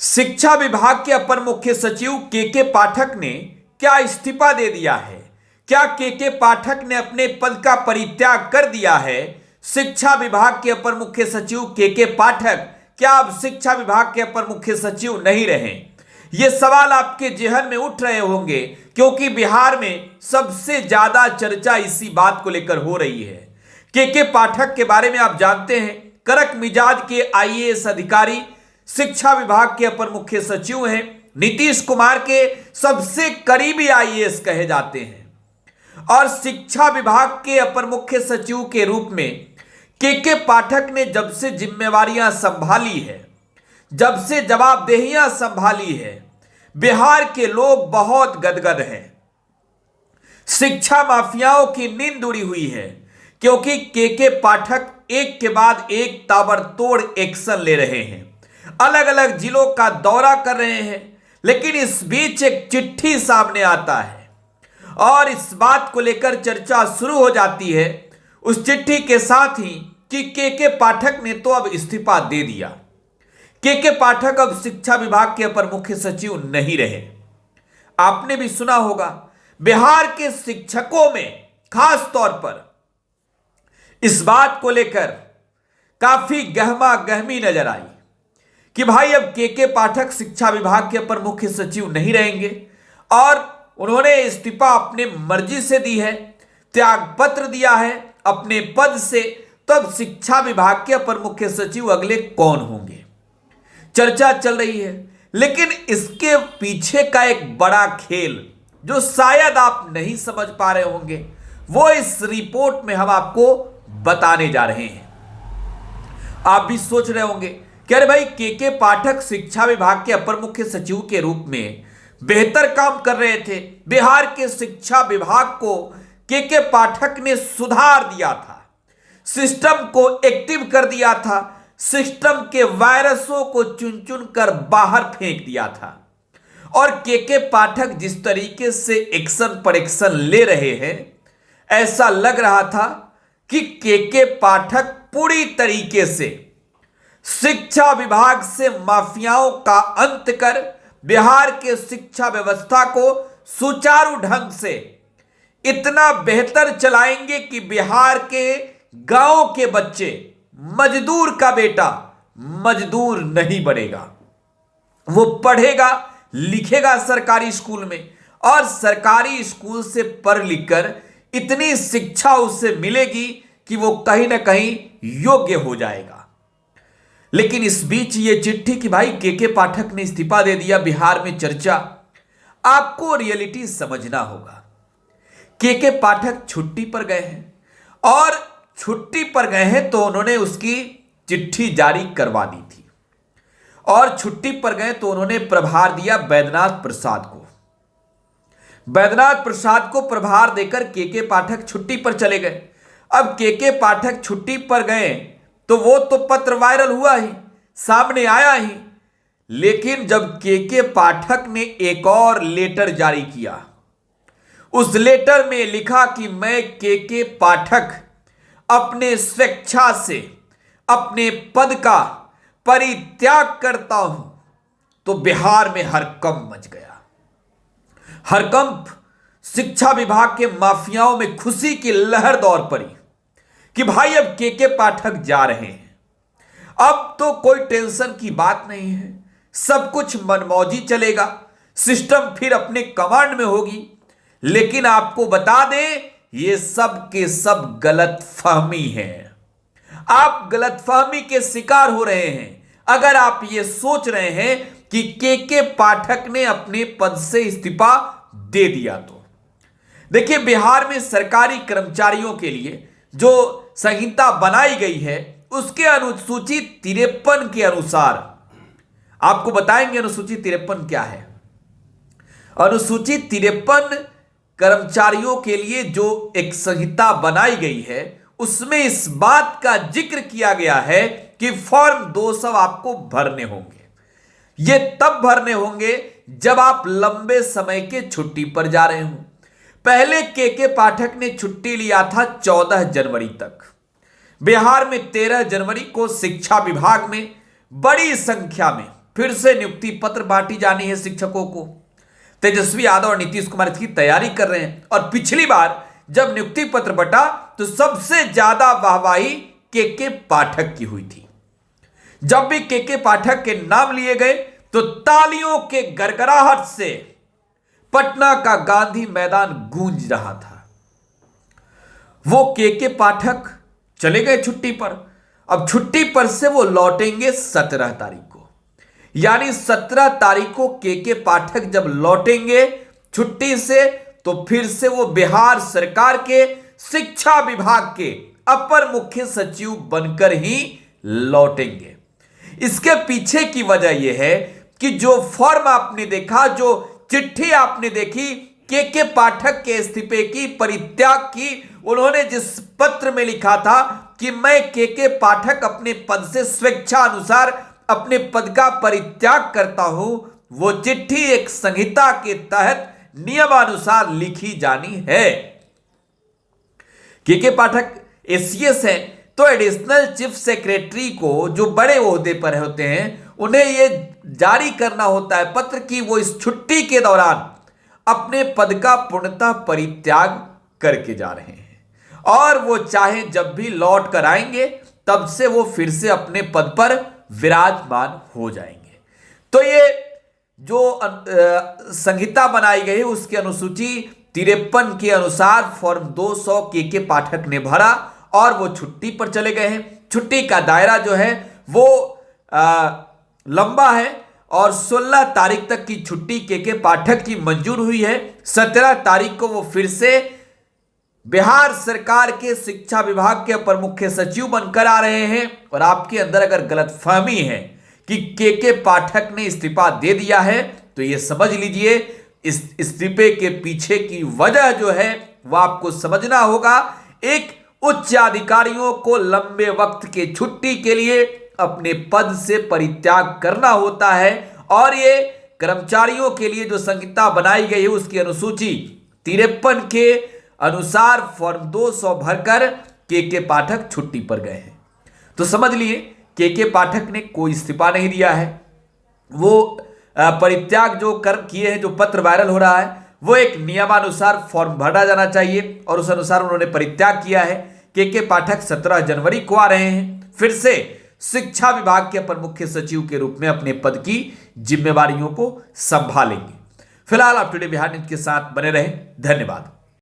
शिक्षा विभाग के अपर मुख्य सचिव के पाठक ने क्या इस्तीफा दे दिया है? क्या के पाठक ने अपने पद का परित्याग कर दिया है? शिक्षा विभाग के अपर मुख्य सचिव के पाठक क्या अब शिक्षा विभाग के अपर मुख्य सचिव नहीं रहे? ये सवाल आपके जेहन में उठ रहे होंगे क्योंकि बिहार में सबसे ज्यादा चर्चा इसी बात को लेकर हो रही है। के पाठक के बारे में आप जानते हैं, कड़क मिजाज के आईएएस अधिकारी, शिक्षा विभाग के अपर मुख्य सचिव हैं, नीतीश कुमार के सबसे करीबी आईएएस कहे जाते हैं। और शिक्षा विभाग के अपर मुख्य सचिव के रूप में के पाठक ने जब से जिम्मेवारियां संभाली है, जब से जवाबदेहियां संभाली है, बिहार के लोग बहुत गदगद हैं। शिक्षा माफियाओं की नींद उड़ी हुई है क्योंकि के पाठक एक के बाद एक ताबड़तोड़ एक्शन ले रहे हैं, अलग अलग जिलों का दौरा कर रहे हैं। लेकिन इस बीच एक चिट्ठी सामने आता है और इस बात को लेकर चर्चा शुरू हो जाती है उस चिट्ठी के साथ ही कि के पाठक ने तो अब इस्तीफा दे दिया। के पाठक अब शिक्षा विभाग के अपर मुख्य सचिव नहीं रहे। आपने भी सुना होगा, बिहार के शिक्षकों में खास तौर पर इस बात को लेकर काफी गहमा गहमी नजर आई कि भाई अब के पाठक शिक्षा विभाग के अपर मुख्य सचिव नहीं रहेंगे और उन्होंने इस्तीफा अपने मर्जी से दी है, त्याग पत्र दिया है अपने पद से। तब शिक्षा विभाग के अपर मुख्य सचिव अगले कौन होंगे, चर्चा चल रही है। लेकिन इसके पीछे का एक बड़ा खेल जो शायद आप नहीं समझ पा रहे होंगे, वो इस रिपोर्ट में हम आपको बताने जा रहे हैं। आप भी सोच रहे होंगे कि अरे भाई के पाठक शिक्षा विभाग के अपर मुख्य सचिव के रूप में बेहतर काम कर रहे थे, बिहार के शिक्षा विभाग को के पाठक ने सुधार दिया था, सिस्टम को एक्टिव कर दिया था, सिस्टम के वायरसों को चुन चुन कर बाहर फेंक दिया था। और के पाठक जिस तरीके से एक्शन पर एक्शन ले रहे हैं, ऐसा लग रहा था कि के पाठक पूरी तरीके से शिक्षा विभाग से माफियाओं का अंत कर बिहार के शिक्षा व्यवस्था को सुचारू ढंग से इतना बेहतर चलाएंगे कि बिहार के गांव के बच्चे, मजदूर का बेटा मजदूर नहीं बनेगा। वो पढ़ेगा लिखेगा सरकारी स्कूल में और सरकारी स्कूल से पढ़ लिखकर इतनी शिक्षा उसे मिलेगी कि वो कहीं ना कहीं योग्य हो जाएगा। लेकिन इस बीच ये चिट्ठी कि भाई के पाठक ने इस्तीफा दे दिया, बिहार में चर्चा। आपको रियलिटी समझना होगा। के पाठक छुट्टी पर गए हैं और छुट्टी पर गए हैं तो उन्होंने उसकी चिट्ठी जारी करवा दी थी और छुट्टी पर गए तो उन्होंने प्रभार दिया बैद्यनाथ प्रसाद को। बैद्यनाथ प्रसाद को प्रभार देकर के पाठक छुट्टी पर चले गए। अब के पाठक छुट्टी पर गए तो वो तो पत्र वायरल हुआ ही, सामने आया ही। लेकिन जब के पाठक ने एक और लेटर जारी किया, उस लेटर में लिखा कि मैं के पाठक अपने स्वेच्छा से अपने पद का परित्याग करता हूं, तो बिहार में हड़कंप मच गया। हड़कंप, शिक्षा विभाग के माफियाओं में खुशी की लहर दौड़ पड़ी कि भाई अब के पाठक जा रहे हैं, अब तो कोई टेंशन की बात नहीं है, सब कुछ मनमौजी चलेगा, सिस्टम फिर अपने कमांड में होगी। लेकिन आपको बता दें, ये सब के सब गलत फहमी है। आप गलत फहमी के शिकार हो रहे हैं अगर आप ये सोच रहे हैं कि के पाठक ने अपने पद से इस्तीफा दे दिया। तो देखिए, बिहार में सरकारी कर्मचारियों के लिए जो संहिता बनाई गई है उसके अनुसूची 53 के अनुसार, आपको बताएंगे अनुसूची 53 क्या है। अनुसूची 53 कर्मचारियों के लिए जो एक संहिता बनाई गई है उसमें इस बात का जिक्र किया गया है कि फॉर्म 200 आपको भरने होंगे। ये तब भरने होंगे जब आप लंबे समय के छुट्टी पर जा रहे हो। पहले के पाठक ने छुट्टी लिया था 14 जनवरी तक। बिहार में 13 जनवरी को शिक्षा विभाग में बड़ी संख्या में फिर से नियुक्ति पत्र बांटी जानी है शिक्षकों को। तेजस्वी यादव और नीतीश कुमार इसकी तैयारी कर रहे हैं और पिछली बार जब नियुक्ति पत्र बंटा तो सबसे ज्यादा वाहवाही केके पाठक की हुई थी। जब भी केके पाठक के नाम लिए गए तो तालियों के गड़गड़ाहट से पटना का गांधी मैदान गूंज रहा था। वो केके पाठक चले गए छुट्टी पर। अब छुट्टी पर से वो लौटेंगे 17 तारीख को, यानी 17 तारीख को केके पाठक जब लौटेंगे छुट्टी से तो फिर से वो बिहार सरकार के शिक्षा विभाग के अपर मुख्य सचिव बनकर ही लौटेंगे। इसके पीछे की वजह यह है कि जो फॉर्म आपने देखा, जो चिट्ठी आपने देखी केके पाठक के इस्तीफे की, परित्याग की, उन्होंने जिस पत्र में लिखा था कि मैं केके पाठक अपने पद से स्वेच्छा अनुसार अपने पद का परित्याग करता हूं, वो चिट्ठी एक संहिता के तहत नियमानुसार लिखी जानी है। केके पाठक एसीएस है तो एडिशनल चीफ सेक्रेटरी को, जो बड़े ओहदे पर होते हैं, उन्हें यह जारी करना होता है पत्र कि वो इस छुट्टी के दौरान अपने पद का पूर्णतः परित्याग करके जा रहे हैं और वो चाहे जब भी लौट कर आएंगे तब से वो फिर से अपने पद पर विराजमान हो जाएंगे। तो ये जो संहिता बनाई गई उसकी अनुसूची 53 के अनुसार फॉर्म 200 केके पाठक ने भरा और वो छुट्टी पर चले गए हैं। छुट्टी का दायरा जो है वो लंबा है और 16 तारीख तक की छुट्टी केके पाठक की मंजूर हुई है। 17 तारीख को वो फिर से बिहार सरकार के शिक्षा विभाग के अपर मुख्य सचिव बनकर आ रहे हैं। और आपके अंदर अगर गलतफहमी है कि केके पाठक ने इस्तीफा दे दिया है तो ये समझ लीजिए इस इस्तीफे के पीछे की वजह जो है वह आपको समझना होगा। एक उच्च अधिकारियों को लंबे वक्त के छुट्टी के लिए अपने पद से परित्याग करना होता है और ये कर्मचारियों के लिए जो संहिता बनाई गई है उसकी अनुसूची 53 के अनुसार फॉर्म 200 भरकर केके पाठक छुट्टी पर गए हैं। तो समझ लिए केके पाठक ने कोई इस्तीफा नहीं दिया है। वो परित्याग जो किए हैं, जो पत्र वायरल हो रहा है, वो एक नियमानुसार फॉर्म भरा जाना चाहिए और उस अनुसार उन्होंने परित्याग किया है। केके पाठक 17 जनवरी को आ रहे हैं, फिर से शिक्षा विभाग के अपर मुख्य सचिव के रूप में अपने पद की जिम्मेवारियों को संभालेंगे। फिलहाल आप टुडे बिहार न्यूज के साथ बने रहें। धन्यवाद।